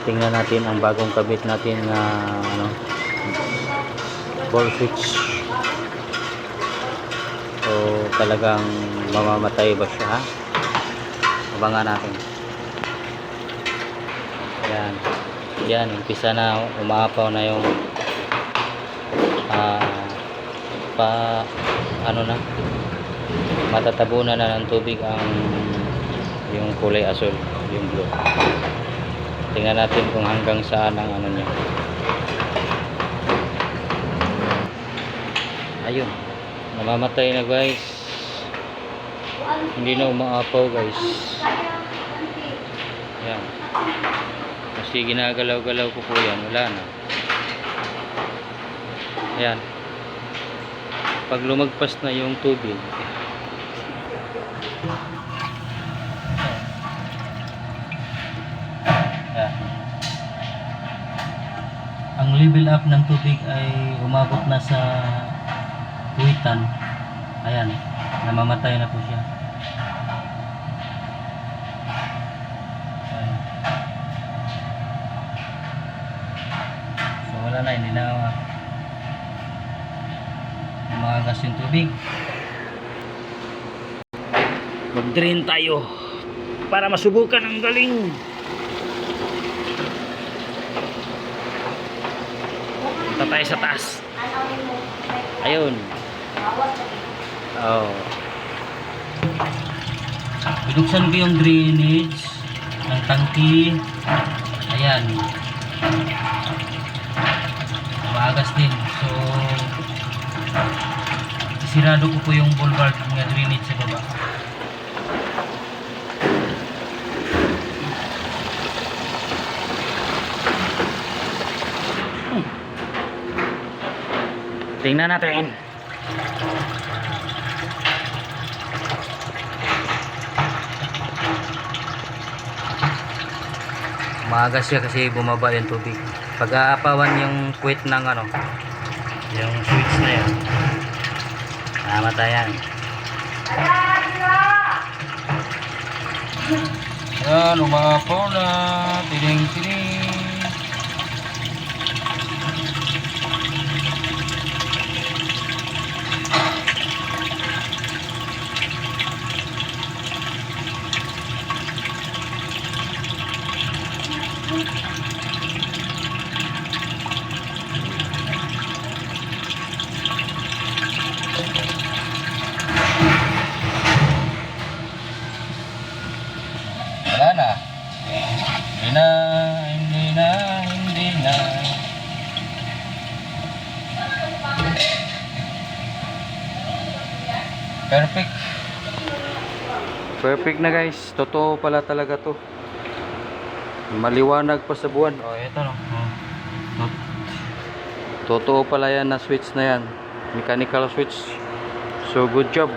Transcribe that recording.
tingnan natin ang bagong kabit natin na ball switch. So talagang mamamatay ba siya, ha? Abangan natin. Yan, umpisa na, umaapaw na yung matatabunan na ng tubig yung kulay asul, yung blue. Tingnan natin kung hanggang saan ang niya. Ayun, namamatay na guys, hindi na umaapaw guys. Yan, kasi ginagalaw-galaw ko po yan, wala na. Ayan, pag lumagpas na yung tubig, ang level up ng tubig ay umabot na sa kuwitan. Ayan, namamatay na po siya. Ayan. So wala na, hindi na umagas yung tubig. Mag-drain tayo para masubukan ang galing. Punta tayo sa taas. Ayun. Oh. Binuksan ko yung drainage ng tangki. Ayan. Maagas din. So isirado ko po yung boulevard ng drainage sa baba. Tingnan natin. Maagas siya kasi bumaba yung tubig. Pag-aapawan yung quit ng yung switch na yan, namatayan. Yan, umaapaw na. Tining-tining. Wala na. Hindi na. Perfect na guys. Totoo pala talaga to. Maliwanag pa sa buwan. Oh, ito no. Totoo pala yan na switch na yan. Mechanical switch. So good job.